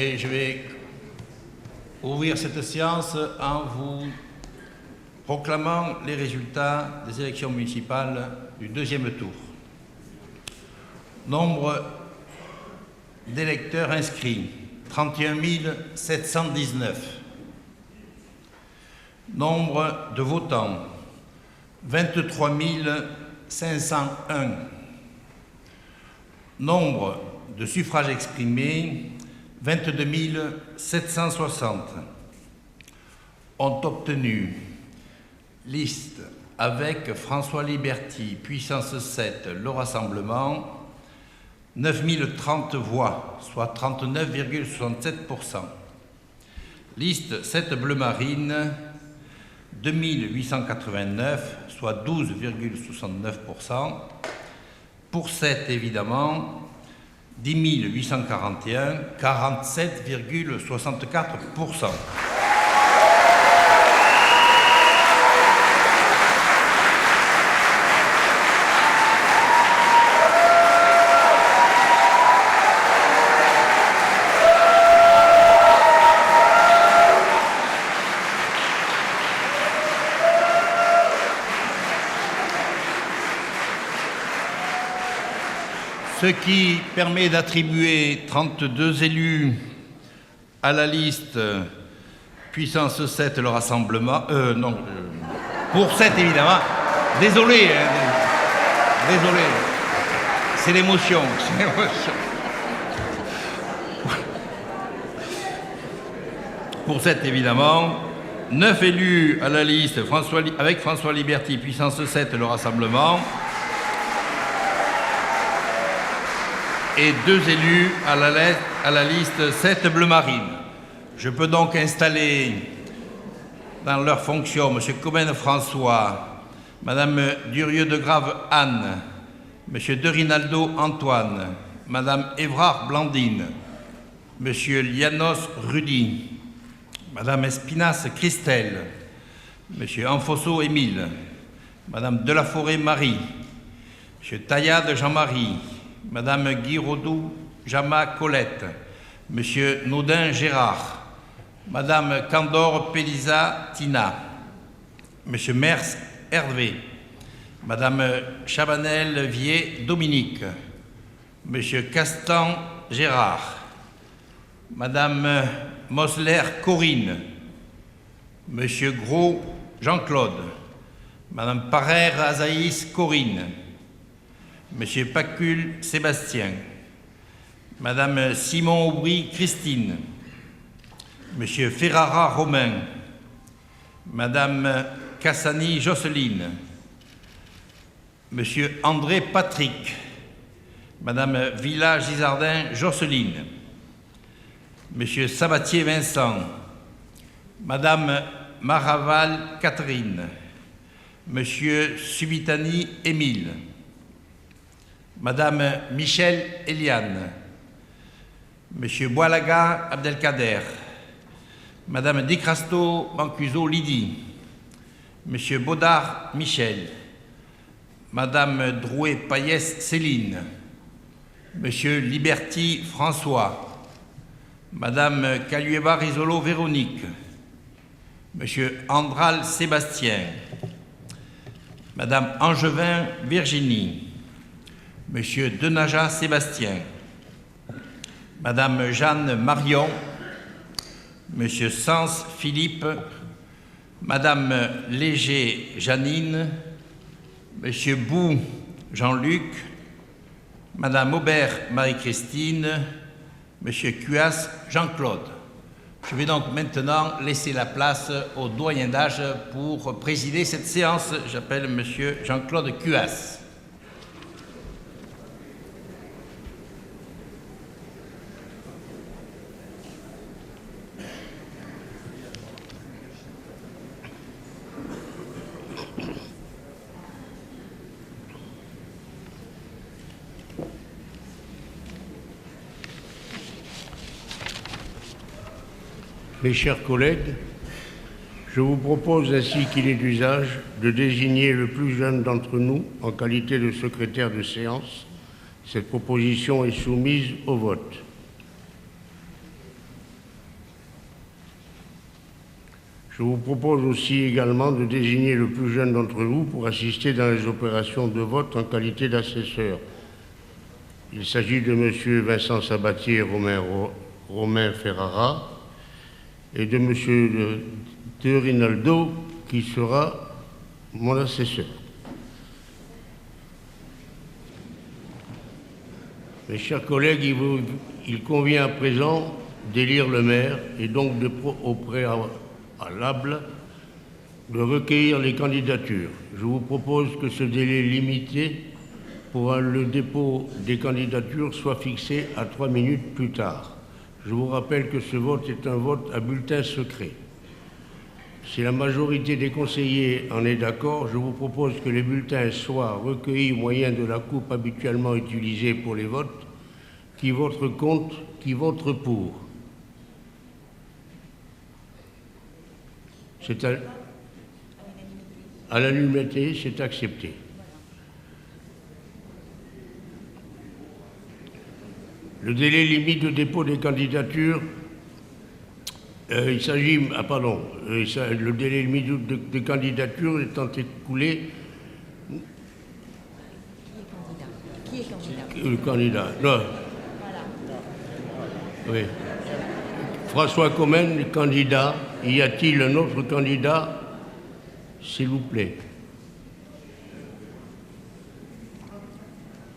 Et je vais ouvrir cette séance en vous proclamant les résultats des élections municipales du deuxième tour. Nombre d'électeurs inscrits, 31 719. Nombre de votants, 23 501. Nombre de suffrages exprimés, 22 760. Ont obtenu liste avec François Liberty, puissance 7, le Rassemblement, 9 030 voix, soit 39,67%. Liste 7 bleu marine, 2 889, soit 12,69%. Pour 7, évidemment, 10 841, 47,64%. Ce qui permet d'attribuer 32 élus à la liste puissance 7, le Rassemblement. Pour 7, évidemment. Désolé, désolé. C'est l'émotion. Pour 7, évidemment. 9 élus à la liste avec François Liberty, puissance 7, le Rassemblement. Et 2 élus à la liste 7 bleu marine. Je peux donc installer dans leurs fonctions M. Comène François, Mme Durieux de Grave Anne, M. De Rinaldo Antoine, Mme Évrard Blandine, M. Lianos Rudy, Mme Espinasse Christelle, M. Anfosso Émile, Mme Delaforêt Marie, M. Taillade Jean-Marie, Madame Guiraudou Jama Colette, Monsieur Naudin Gérard, Madame Candor Pelisa Tina, Monsieur Mers Hervé, Madame Chabanel Vier Dominique, Monsieur Castan Gérard, Madame Mosler Corinne, Monsieur Gros Jean-Claude, Madame Parère Azaïs Corinne, Monsieur Pacul Sébastien, Madame Simon Aubry Christine, Monsieur Ferrara Romain, Madame Cassani Jocelyne, Monsieur André Patrick, Madame Villa Gisardin Jocelyne, Monsieur Sabatier Vincent, Madame Maraval Catherine, Monsieur Subitani Émile, Madame Michel Eliane, Monsieur Boalaga Abdelkader, Madame Dicrasto Mancuso Lydie, Monsieur Baudard Michel, Madame Drouet Payès Céline, Monsieur Liberty François, Madame Calueva Risolo Véronique, Monsieur Andral Sébastien, Madame Angevin Virginie, Monsieur Denaja Sébastien, Madame Jeanne Marion, Monsieur Sens Philippe, Madame Léger Janine, Monsieur Bou Jean-Luc, Madame Aubert Marie-Christine, Monsieur Cuas Jean-Claude. Je vais donc maintenant laisser la place au doyen d'âge pour présider cette séance. J'appelle Monsieur Jean-Claude Cuas. Mes chers collègues, je vous propose, ainsi qu'il est d'usage, de désigner le plus jeune d'entre nous en qualité de secrétaire de séance. Cette proposition est soumise au vote. Je vous propose aussi également de désigner le plus jeune d'entre vous pour assister dans les opérations de vote en qualité d'assesseur. Il s'agit de M. Vincent Sabatier Romain Ferrara et de M. De Rinaldo qui sera mon assesseur. Mes chers collègues, il convient à présent d'élire le maire et donc au préalable de recueillir les candidatures. Je vous propose que ce délai limité pour le dépôt des candidatures soit fixé à 3 minutes plus tard. Je vous rappelle que ce vote est un vote à bulletin secret. Si la majorité des conseillers en est d'accord, je vous propose que les bulletins soient recueillis au moyen de la coupe habituellement utilisée pour les votes. Qui vote contre, qui vote pour. C'est à l'unanimité, c'est accepté. Le délai limite de dépôt des candidatures, le délai limite de candidature étant écoulé. Qui est candidat? Le candidat. Non. Oui. François Commen, candidat. Y a-t-il un autre candidat? S'il vous plaît.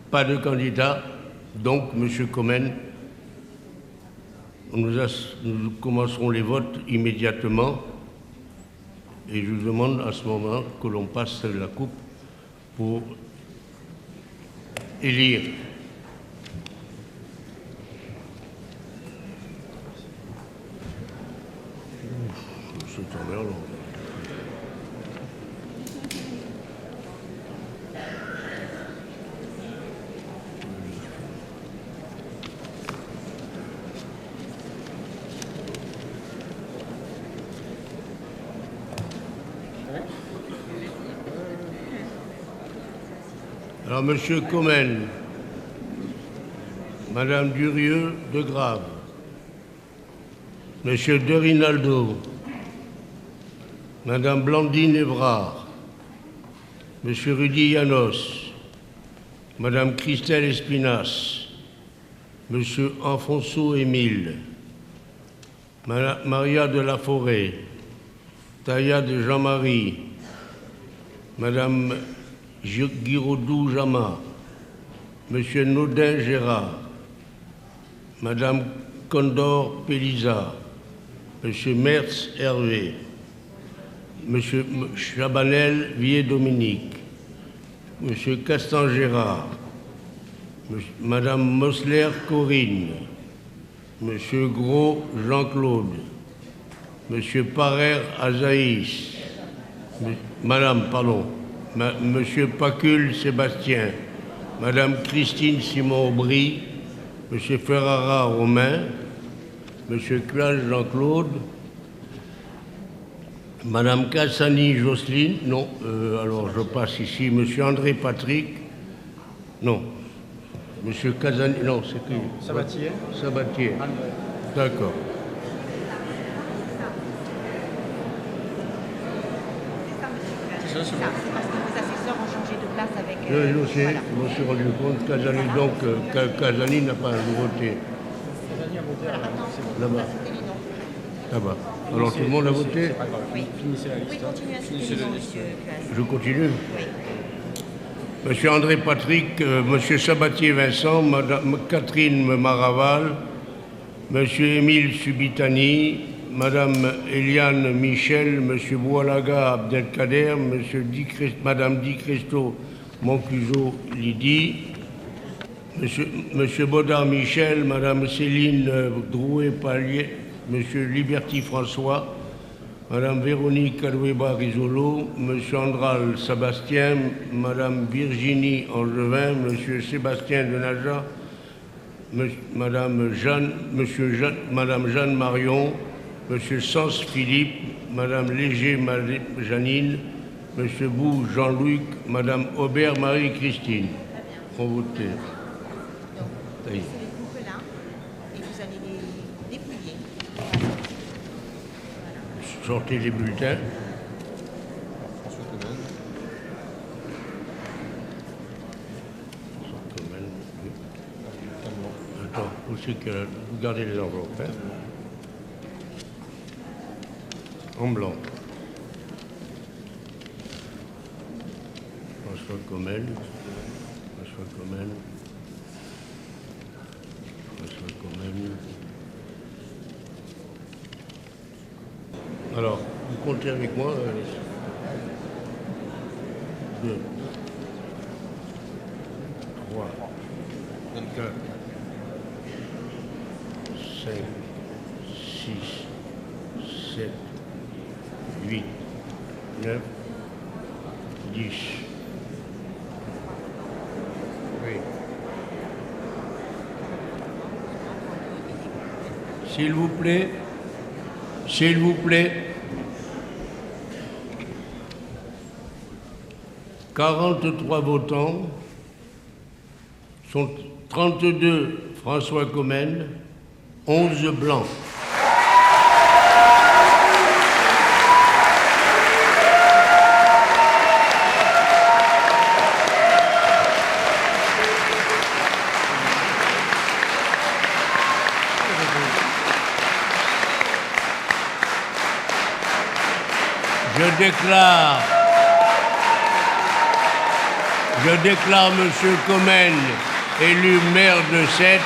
Pas de candidat. Donc, M. Commen, nous commencerons les votes immédiatement et je vous demande à ce moment que l'on passe la coupe pour élire. C'est emmerdant. Alors, M. Commen, Mme Durieux de Grave, M. De Rinaldo, Mme Blandine Évrard, M. Rudy Janos, Mme Christelle Espinas, M. Alfonso Émile, Maria de la Forêt, Taya de Jean-Marie, Mme Giraudoux Jama, M. Naudin Gérard, Mme Condor Pélisa, M. Mertz Hervé, M. Chabanel Vier-Dominique, M. Castan Gérard, Mme Mosler Corinne, M. Gros Jean-Claude, M. Parer Azaïs, M. Pacul Sébastien, Mme Christine Simon-Aubry, M. Ferrara Romain, M. Clage Jean-Claude, Mme Cassani Jocelyne, non, alors je passe ici, M. André Patrick, non, M. Casani, non, c'est qui? Sabatier. Sabatier, d'accord. C'est parce que vos assesseurs ont changé de place avec... Je sais, voilà. Je me suis rendu compte, Casani, donc, Casani n'a pas voté. Casani a voté là-bas. Là-bas. Alors tout le monde a voté? Oui. Finissez la liste. Oui, continuez à citer les noms, monsieur Claes. Je continue. Oui. Monsieur André Patrick, Monsieur Sabatier Vincent, Madame Catherine Maraval, Monsieur Émile Subitani, Madame Eliane Michel, Monsieur Boualaga Abdelkader, Madame Di Cristo Moncuso Lydie, Monsieur Baudard Michel, Madame Céline Drouet-Pallier, Monsieur Liberty François, Madame Véronique Aloueba Risolo, Monsieur Andral Sébastien, Madame Virginie Angevin, Monsieur Sébastien Denaja, Madame Jeanne Marion, Monsieur Sens Philippe, Madame Léger Janine, Monsieur Bou Jean-Luc, Madame Aubert Marie-Christine. On votait. Donc, c'est les groupes là, et vous allez les dépouiller. sortez les bulletins. Attends, vous gardez les enveloppes. Hein. En blanc. François Comel. François Comel. François Comel. Alors, vous comptez avec moi 2, 3, 4, 5, 6, 7, 8, 9, 10. Oui. S'il vous plaît. S'il vous plaît. 43 votants, sont 32 François Comel, 11 blancs. Je déclare M. Comel élu maire de Sète.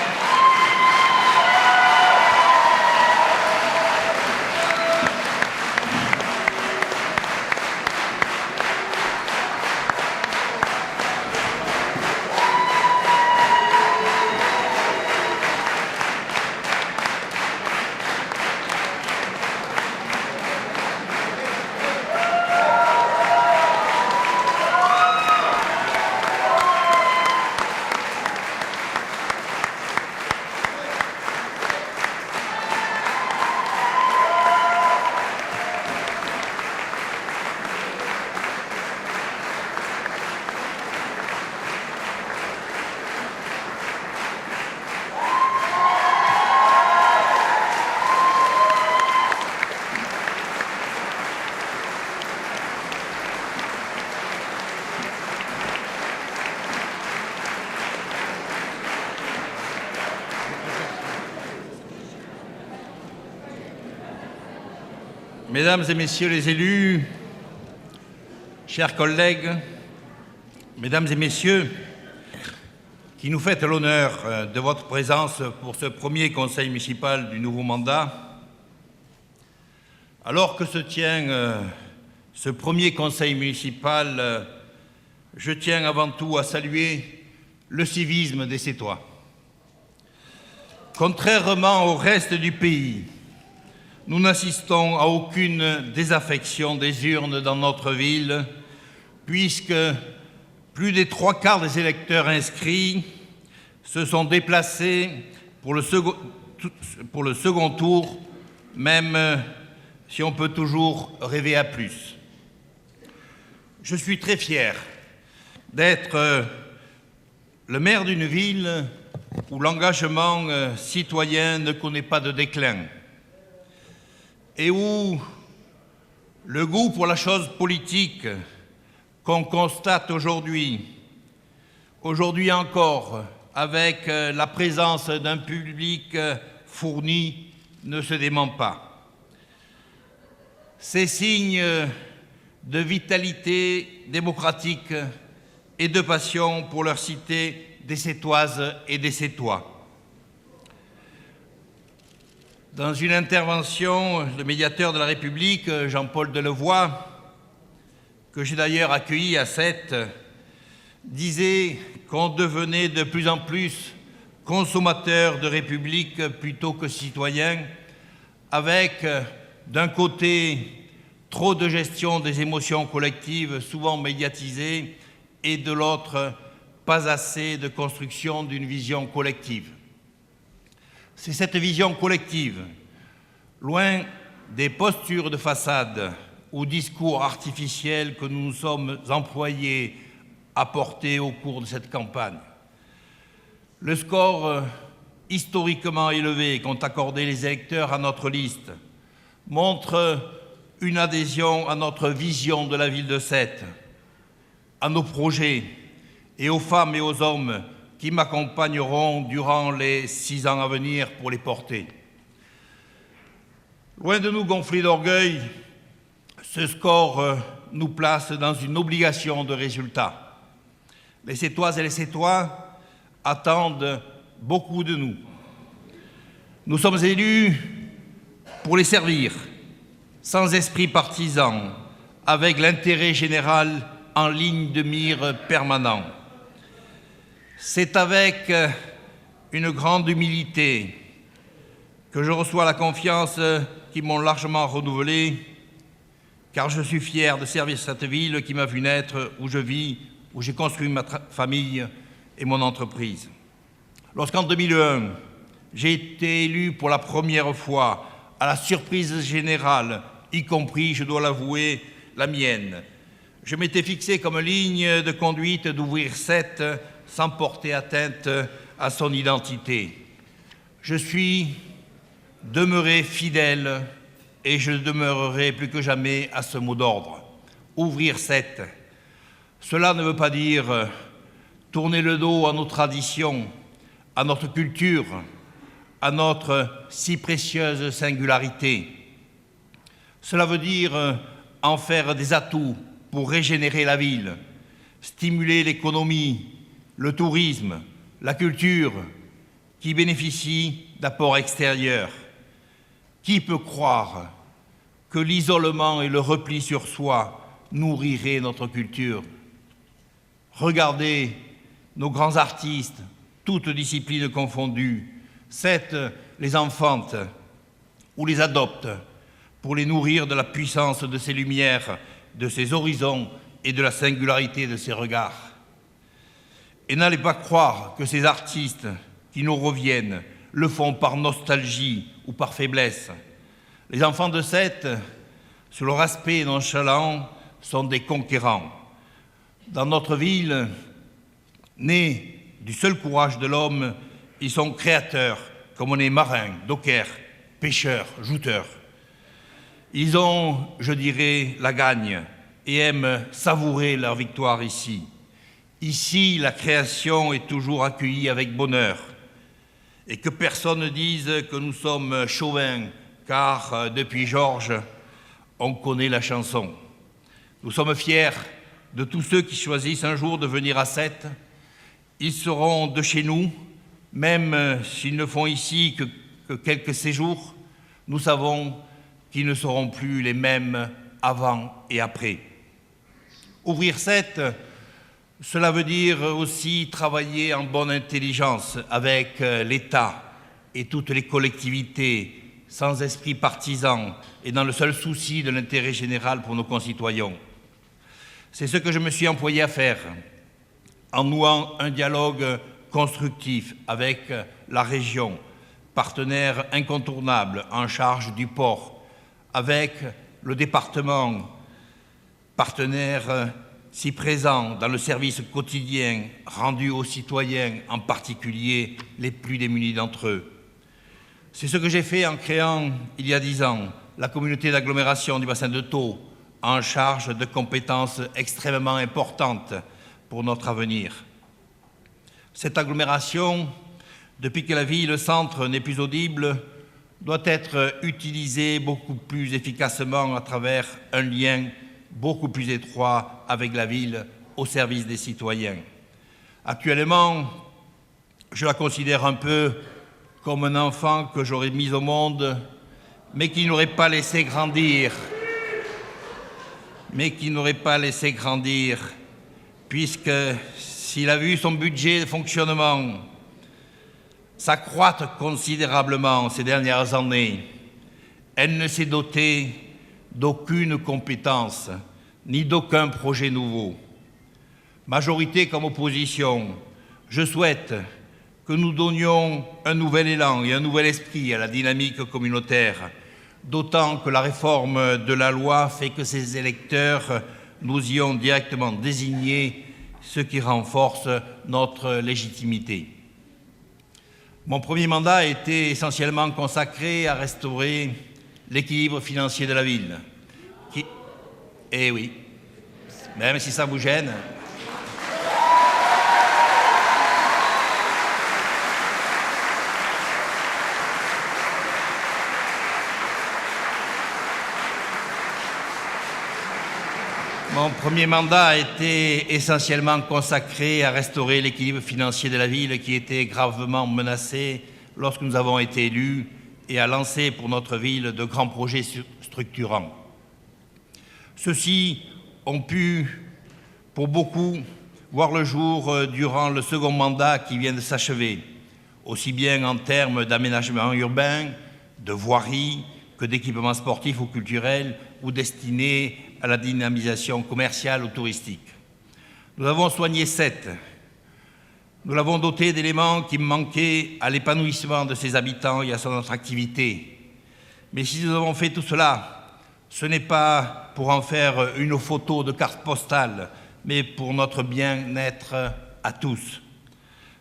Mesdames et Messieurs les élus, chers collègues, Mesdames et Messieurs, qui nous faites l'honneur de votre présence pour ce premier conseil municipal du nouveau mandat, alors que se tient ce premier conseil municipal, je tiens avant tout à saluer le civisme des Sétois. Contrairement au reste du pays, nous n'assistons à aucune désaffection des urnes dans notre ville, puisque plus des 3/4 des électeurs inscrits se sont déplacés pour le second tour, même si on peut toujours rêver à plus. Je suis très fier d'être le maire d'une ville où l'engagement citoyen ne connaît pas de déclin et où le goût pour la chose politique qu'on constate aujourd'hui encore, avec la présence d'un public fourni, ne se dément pas. Ces signes de vitalité démocratique et de passion pour leur cité des Sétoises et des Sétois. Dans une intervention, le médiateur de la République, Jean-Paul Delevoye, que j'ai d'ailleurs accueilli à Sète, disait qu'on devenait de plus en plus consommateur de République plutôt que citoyen, avec d'un côté trop de gestion des émotions collectives souvent médiatisées et de l'autre pas assez de construction d'une vision collective. C'est cette vision collective, loin des postures de façade ou discours artificiels que nous nous sommes employés à porter au cours de cette campagne. Le score historiquement élevé qu'ont accordé les électeurs à notre liste montre une adhésion à notre vision de la ville de Sète, à nos projets et aux femmes et aux hommes qui m'accompagneront durant les 6 ans à venir pour les porter. Loin de nous gonfler d'orgueil, ce score nous place dans une obligation de résultat. Les Sétoises et les Sétois attendent beaucoup de nous. Nous sommes élus pour les servir, sans esprit partisan, avec l'intérêt général en ligne de mire permanent. C'est avec une grande humilité que je reçois la confiance qui m'ont largement renouvelée, car je suis fier de servir cette ville qui m'a vu naître, où je vis, où j'ai construit ma famille et mon entreprise. Lorsqu'en 2001, j'ai été élu pour la première fois, à la surprise générale, y compris, je dois l'avouer, la mienne, je m'étais fixé comme ligne de conduite d'ouvrir Sète sans porter atteinte à son identité. Je suis demeuré fidèle et je demeurerai plus que jamais à ce mot d'ordre. Ouvrir Sète. Cela ne veut pas dire tourner le dos à nos traditions, à notre culture, à notre si précieuse singularité. Cela veut dire en faire des atouts pour régénérer la ville, stimuler l'économie, le tourisme, la culture, qui bénéficient d'apports extérieurs. Qui peut croire que l'isolement et le repli sur soi nourriraient notre culture? Regardez nos grands artistes, toutes disciplines confondues, Sète les enfantent ou les adoptent pour les nourrir de la puissance de ses lumières, de ses horizons et de la singularité de ses regards. Et n'allez pas croire que ces artistes qui nous reviennent le font par nostalgie ou par faiblesse. Les enfants de Sète, sur leur aspect nonchalant, sont des conquérants. Dans notre ville, nés du seul courage de l'homme, ils sont créateurs, comme on est marins, dockers, pêcheurs, jouteurs. Ils ont, je dirais, la gagne et aiment savourer leur victoire ici. Ici, la création est toujours accueillie avec bonheur. Et que personne ne dise que nous sommes chauvins, car depuis Georges, on connaît la chanson. Nous sommes fiers de tous ceux qui choisissent un jour de venir à Sète. Ils seront de chez nous, même s'ils ne font ici que quelques séjours. Nous savons qu'ils ne seront plus les mêmes avant et après. Ouvrir Sète, cela veut dire aussi travailler en bonne intelligence avec l'État et toutes les collectivités, sans esprit partisan et dans le seul souci de l'intérêt général pour nos concitoyens. C'est ce que je me suis employé à faire, en nouant un dialogue constructif avec la région, partenaire incontournable en charge du port, avec le département, partenaire si présent dans le service quotidien rendu aux citoyens, en particulier les plus démunis d'entre eux. C'est ce que j'ai fait en créant, il y a 10 ans, la communauté d'agglomération du bassin de Thau, en charge de compétences extrêmement importantes pour notre avenir. Cette agglomération, depuis que la ville-centre n'est plus audible, doit être utilisée beaucoup plus efficacement à travers un lien beaucoup plus étroit avec la ville au service des citoyens. Actuellement, je la considère un peu comme un enfant que j'aurais mis au monde, mais qui n'aurait pas laissé grandir. Puisque s'il a vu son budget de fonctionnement s'accroître considérablement ces dernières années, elle ne s'est dotée d'aucune compétence, ni d'aucun projet nouveau. Majorité comme opposition, je souhaite que nous donnions un nouvel élan et un nouvel esprit à la dynamique communautaire, d'autant que la réforme de la loi fait que ces électeurs nous y ont directement désignés, ce qui renforce notre légitimité. Mon premier mandat a été essentiellement consacré à restaurer l'équilibre financier de la ville, Eh oui, même si ça vous gêne. Mon premier mandat a été essentiellement consacré à restaurer l'équilibre financier de la ville qui était gravement menacé lorsque nous avons été élus et à lancer pour notre ville de grands projets structurants. Ceux-ci ont pu, pour beaucoup, voir le jour durant le second mandat qui vient de s'achever, aussi bien en termes d'aménagement urbain, de voirie, que d'équipements sportifs ou culturels ou destinés à la dynamisation commerciale ou touristique. Nous avons soigné Sète. Nous l'avons doté d'éléments qui manquaient à l'épanouissement de ses habitants et à son attractivité. Mais si nous avons fait tout cela, ce n'est pas pour en faire une photo de carte postale, mais pour notre bien-être à tous.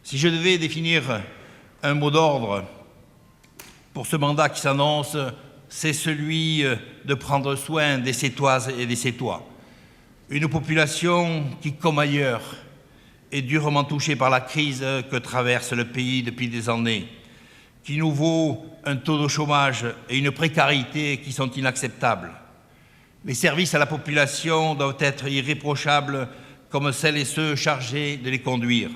Si je devais définir un mot d'ordre pour ce mandat qui s'annonce, c'est celui de prendre soin des Sétoises et des Sétois. Une population qui, comme ailleurs, est durement touchée par la crise que traverse le pays depuis des années, qui nous vaut un taux de chômage et une précarité qui sont inacceptables. Les services à la population doivent être irréprochables comme celles et ceux chargés de les conduire.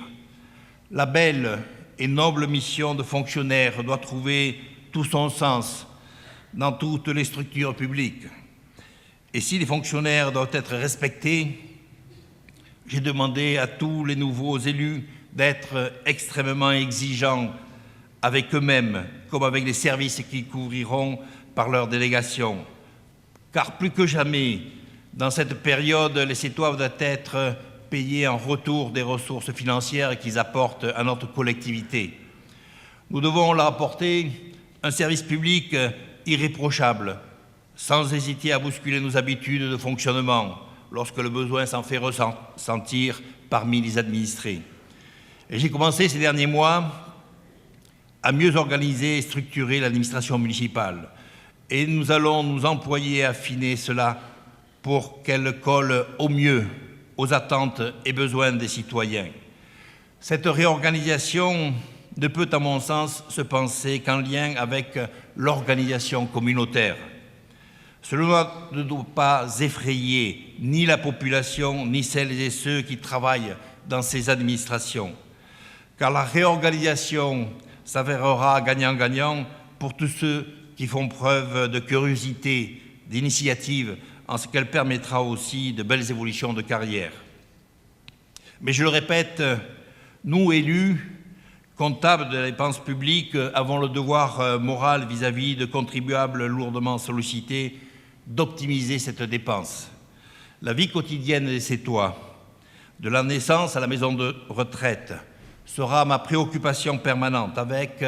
La belle et noble mission de fonctionnaire doit trouver tout son sens dans toutes les structures publiques. Et si les fonctionnaires doivent être respectés, j'ai demandé à tous les nouveaux élus d'être extrêmement exigeants avec eux-mêmes, comme avec les services qu'ils couvriront par leur délégation. Car plus que jamais, dans cette période, les Sétois doivent être payés en retour des ressources financières qu'ils apportent à notre collectivité. Nous devons leur apporter un service public irréprochable, sans hésiter à bousculer nos habitudes de fonctionnement lorsque le besoin s'en fait ressentir parmi les administrés. Et j'ai commencé ces derniers mois à mieux organiser et structurer l'administration municipale. Et nous allons nous employer à affiner cela pour qu'elle colle au mieux aux attentes et besoins des citoyens. Cette réorganisation ne peut, à mon sens, se penser qu'en lien avec l'organisation communautaire. Cela ne doit pas effrayer ni la population, ni celles et ceux qui travaillent dans ces administrations, car la réorganisation s'avérera gagnant-gagnant pour tous ceux qui font preuve de curiosité, d'initiative, en ce qu'elle permettra aussi de belles évolutions de carrière. Mais je le répète, nous, élus, comptables de la dépense publique, avons le devoir moral vis-à-vis de contribuables lourdement sollicités d'optimiser cette dépense. La vie quotidienne des Sétois, de la naissance à la maison de retraite, sera ma préoccupation permanente, avec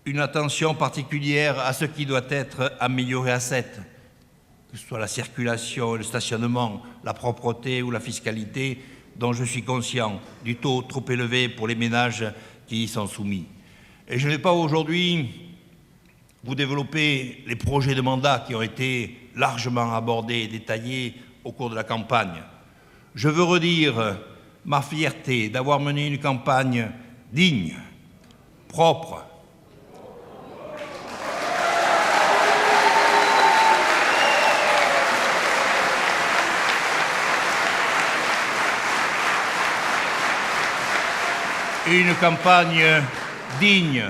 une attention particulière à ce qui doit être amélioré à Sète, que ce soit la circulation, le stationnement, la propreté ou la fiscalité, dont je suis conscient du taux trop élevé pour les ménages qui y sont soumis. Et je ne vais pas aujourd'hui vous développer les projets de mandat qui ont été largement abordés et détaillés au cours de la campagne. Je veux redire ma fierté d'avoir mené une campagne digne, propre, une campagne digne,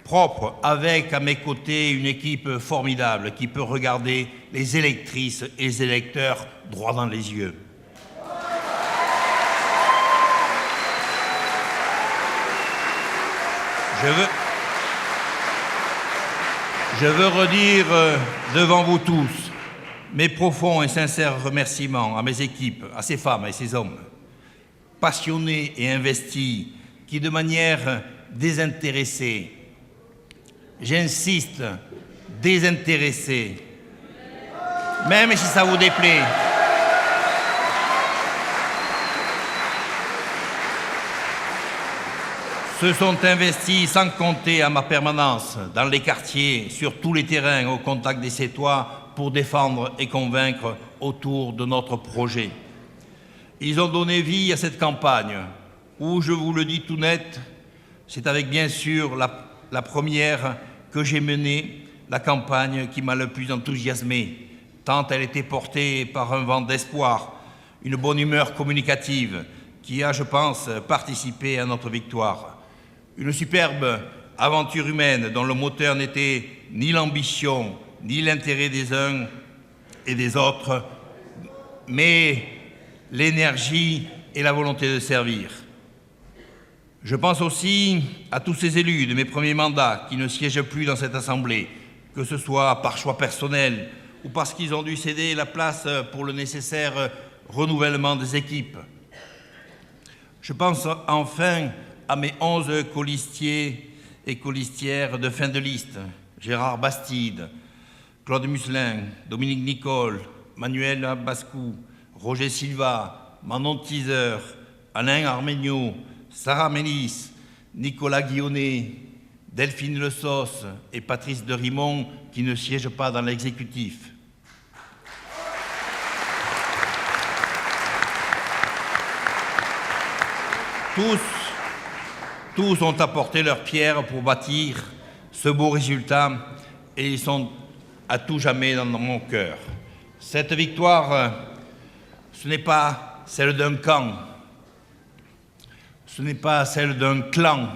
propre, avec à mes côtés une équipe formidable qui peut regarder les électrices et les électeurs droit dans les yeux. Je veux redire devant vous tous mes profonds et sincères remerciements à mes équipes, à ces femmes et ces hommes, passionnés et investis, qui de manière désintéressée, j'insiste, désintéressée, même si ça vous déplaît, se sont investis sans compter à ma permanence dans les quartiers, sur tous les terrains, au contact des Sétois, pour défendre et convaincre autour de notre projet. Ils ont donné vie à cette campagne où, je vous le dis tout net, c'est avec bien sûr la première que j'ai menée, la campagne qui m'a le plus enthousiasmé, tant elle était portée par un vent d'espoir, une bonne humeur communicative qui a, je pense, participé à notre victoire. Une superbe aventure humaine dont le moteur n'était ni l'ambition, ni l'intérêt des uns et des autres, mais l'énergie et la volonté de servir. Je pense aussi à tous ces élus de mes premiers mandats qui ne siègent plus dans cette Assemblée, que ce soit par choix personnel ou parce qu'ils ont dû céder la place pour le nécessaire renouvellement des équipes. Je pense enfin à mes 11 colistiers et colistières de fin de liste, Gérard Bastide, Claude Musselin, Dominique Nicole, Manuel Bascou, Roger Silva, Manon Teaser, Alain Arméniaud, Sarah Mélis, Nicolas Guillonnet, Delphine Le Sauce et Patrice de Rimont qui ne siègent pas dans l'exécutif. Tous ont apporté leur pierre pour bâtir ce beau résultat et ils sont à tout jamais dans mon cœur. Cette victoire, ce n'est pas celle d'un camp, ce n'est pas celle d'un clan,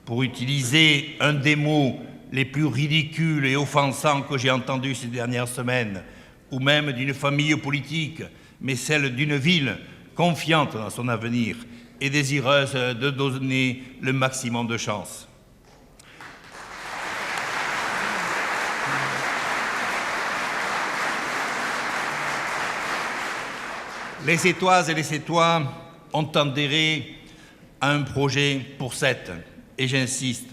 pour utiliser un des mots les plus ridicules et offensants que j'ai entendus ces dernières semaines, ou même d'une famille politique, mais celle d'une ville confiante dans son avenir et désireuse de donner le maximum de chance. Les Sétoises et les Sétois ont adhéré à un projet pour Sète, et j'insiste,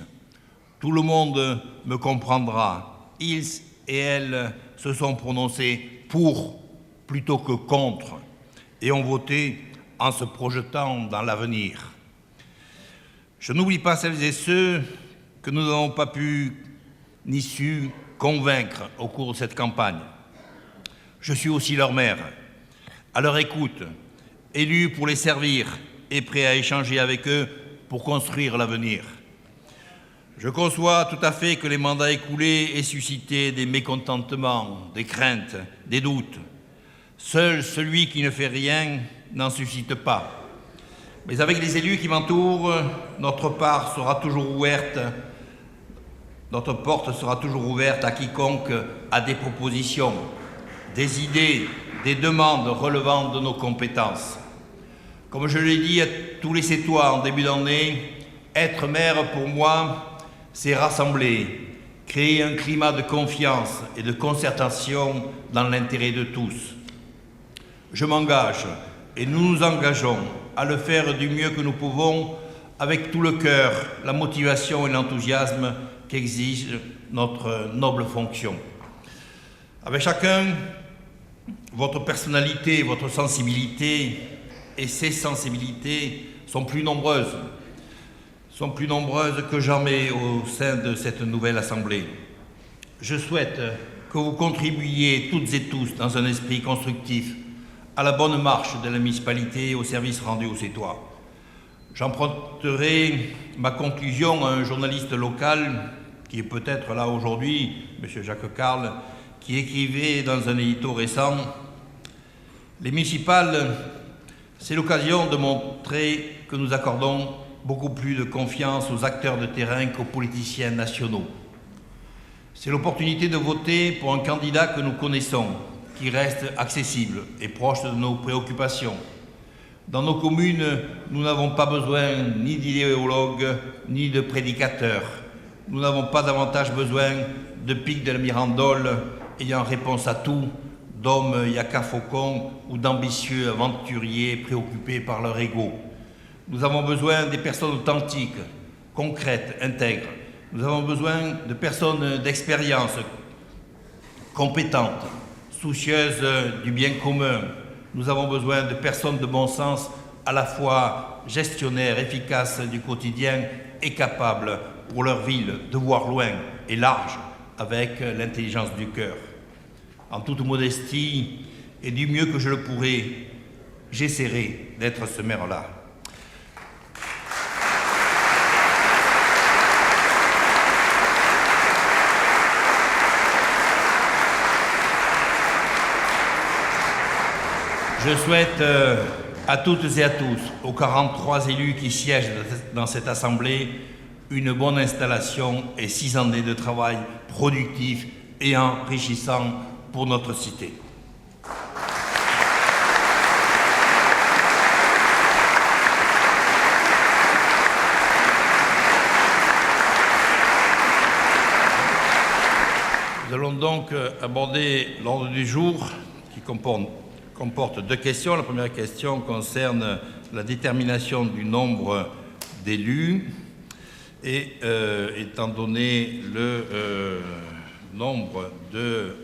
tout le monde me comprendra. Ils et elles se sont prononcés pour plutôt que contre et ont voté en se projetant dans l'avenir. Je n'oublie pas celles et ceux que nous n'avons pas pu ni su convaincre au cours de cette campagne. Je suis aussi leur maire, à leur écoute, élu pour les servir et prêt à échanger avec eux pour construire l'avenir. Je conçois tout à fait que les mandats écoulés aient suscité des mécontentements, des craintes, des doutes. Seul celui qui ne fait rien n'en suscite pas. Mais avec les élus qui m'entourent, notre porte sera toujours ouverte à quiconque a des propositions, des idées, des demandes relevant de nos compétences. Comme je l'ai dit à tous les Sétois en début d'année, être maire pour moi, c'est rassembler, créer un climat de confiance et de concertation dans l'intérêt de tous. Je m'engage et nous nous engageons à le faire du mieux que nous pouvons avec tout le cœur, la motivation et l'enthousiasme qu'exige notre noble fonction. Avec chacun, votre personnalité, votre sensibilité et ces sensibilités sont plus nombreuses que jamais au sein de cette nouvelle Assemblée. Je souhaite que vous contribuiez toutes et tous dans un esprit constructif à la bonne marche de la municipalité et au service rendu aux Sétois. J'emprunterai ma conclusion à un journaliste local qui est peut-être là aujourd'hui, M. Jacques Carle, qui écrivait dans un édito récent « Les municipales, c'est l'occasion de montrer que nous accordons beaucoup plus de confiance aux acteurs de terrain qu'aux politiciens nationaux. C'est l'opportunité de voter pour un candidat que nous connaissons, qui reste accessible et proche de nos préoccupations. Dans nos communes, nous n'avons pas besoin ni d'idéologues ni de prédicateurs. Nous n'avons pas davantage besoin de pics de la Mirandole ayant réponse à tout, d'hommes Yaka Faucon ou d'ambitieux aventuriers préoccupés par leur ego. Nous avons besoin des personnes authentiques, concrètes, intègres. Nous avons besoin de personnes d'expérience, compétentes, soucieuses du bien commun. Nous avons besoin de personnes de bon sens, à la fois gestionnaires, efficaces du quotidien et capables, pour leur ville, de voir loin et large avec l'intelligence du cœur. en toute modestie et du mieux que je le pourrai, j'essaierai d'être ce maire-là. Je souhaite à toutes et à tous, aux 43 élus qui siègent dans cette Assemblée, une bonne installation et 6 années de travail productif et enrichissant pour notre cité. Nous allons donc aborder l'ordre du jour qui comporte 2 questions. La première question concerne la détermination du nombre d'élus et étant donné le nombre de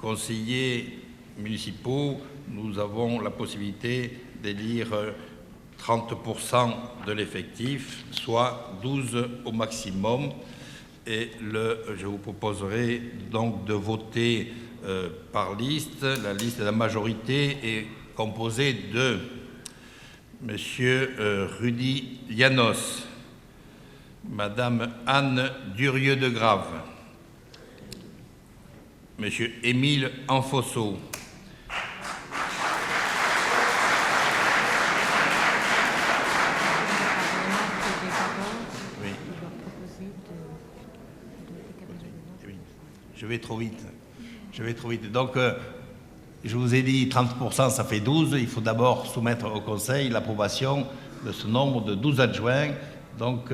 conseillers municipaux, nous avons la possibilité d'élire 30% de l'effectif, soit 12 au maximum. Et je vous proposerai donc de voter par liste. La liste de la majorité est composée de Monsieur Rudy Llanos, Madame Anne Durieux-de-Grave, Monsieur Émile Anfosso, Je vais trop vite. Donc, je vous ai dit 30%, ça fait 12. Il faut d'abord soumettre au Conseil l'approbation de ce nombre de 12 adjoints. Donc,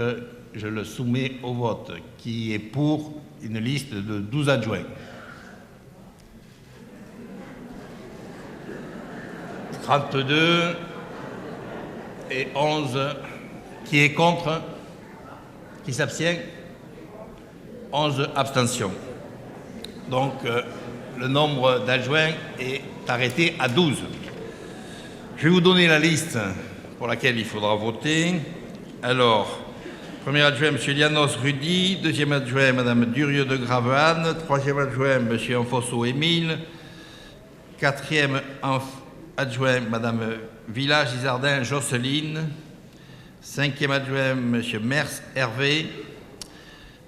je le soumets au vote. Qui est pour une liste de 12 adjoints? 32 et 11. Qui est contre? Qui s'abstient? 11 abstentions. Donc, le nombre d'adjoints est arrêté à 12. Je vais vous donner la liste pour laquelle il faudra voter. Alors, premier adjoint, M. Llanos Rudy. Deuxième adjoint, Mme Durieux-de-Grave Anne. Troisième adjoint, M. Anfosso Émile. Quatrième adjoint, Mme Village-Isardin Jocelyne. Cinquième adjoint, M. Mers Hervé.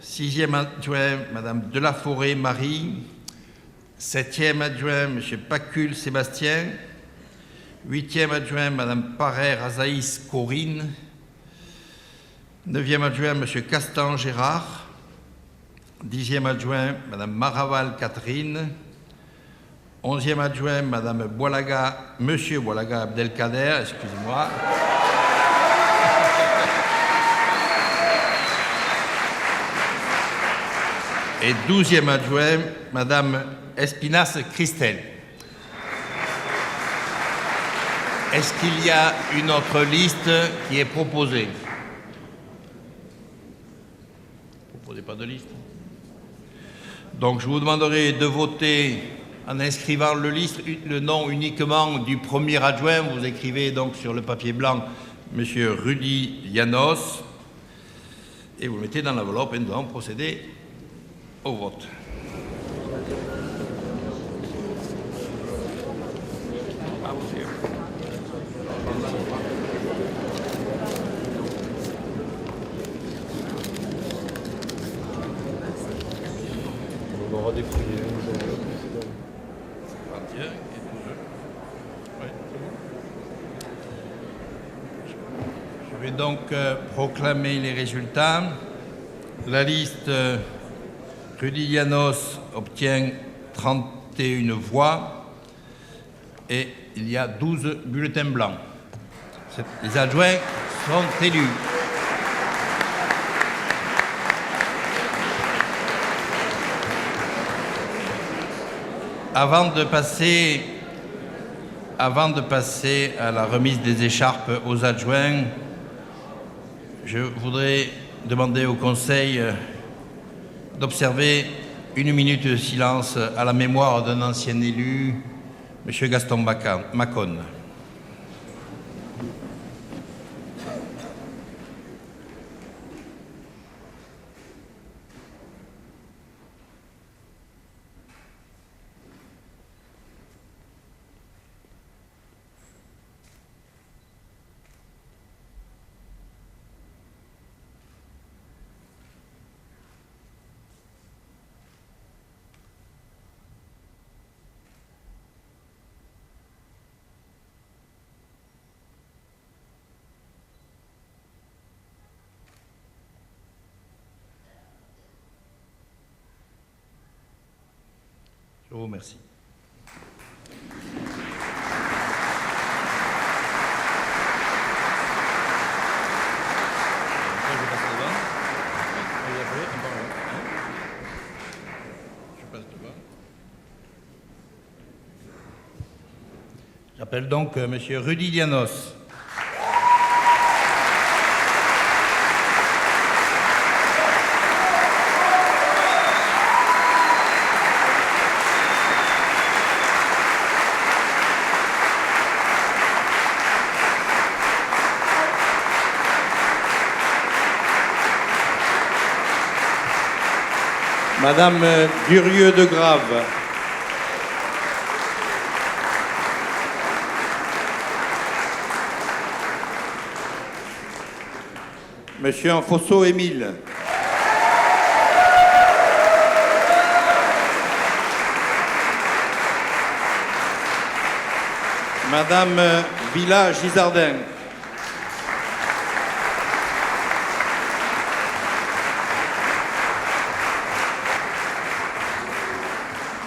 Sixième adjoint, Mme Delaforêt Marie. Septième adjoint, M. Pacul Sébastien. Huitième adjoint, Mme Parère Azaïs Corinne. Neuvième adjoint, M. Castan Gérard. Dixième adjoint, Mme Maraval Catherine. Onzième adjoint, Mme Boalaga, M. Boalaga Abdelkader, excusez-moi. Et 12e adjoint, Madame Espinas Christelle. Est-ce qu'il y a une autre liste qui est proposée? Vous ne proposez pas de liste? Donc je vous demanderai de voter en inscrivant le nom uniquement du premier adjoint. Vous écrivez donc sur le papier blanc Monsieur Rudy Llanos et vous le mettez dans l'enveloppe et nous allons procéder au vote. On aura des fouilles. Je vais donc proclamer les résultats. La liste Rudy Llanos obtient 31 voix et il y a 12 bulletins blancs. Les adjoints sont élus. Avant de passer à la remise des écharpes aux adjoints, je voudrais demander au Conseil d'observer 1 minute de silence à la mémoire d'un ancien élu, M. Gaston Macon. remercie. J'appelle donc M. Rudy Dianos. Madame Durieux de Grave. Monsieur Anfosso Émile. Madame Villa Gisardin.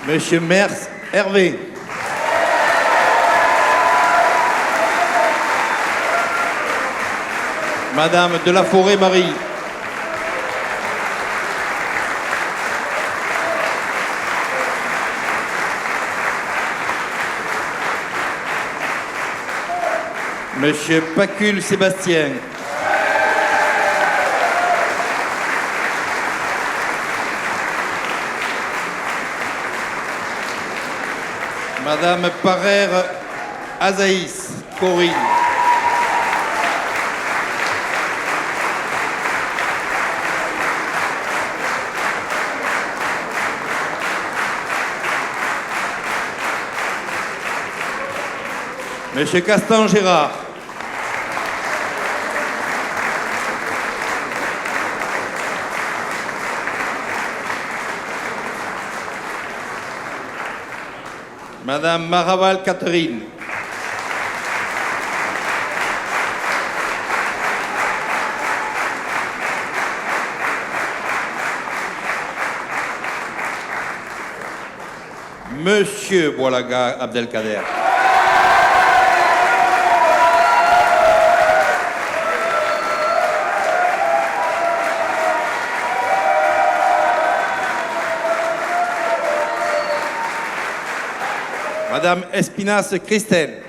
Monsieur Mers Hervé. Madame de la Forêt Marie. Monsieur Pacul Sébastien. Madame Parère Azaïs Corinne. Monsieur Castan Gérard. Madame Maraval Catherine. Monsieur Boalaga Abdelkader. Madame Espinasse Christelle.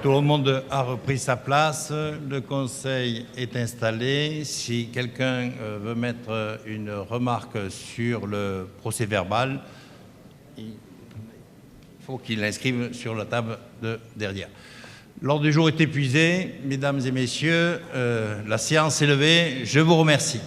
Tout le monde a repris sa place. Le Conseil est installé. Si quelqu'un veut mettre une remarque sur le procès-verbal, il faut qu'il l'inscrive sur la table de derrière. L'ordre du jour est épuisé. Mesdames et messieurs, la séance est levée. Je vous remercie.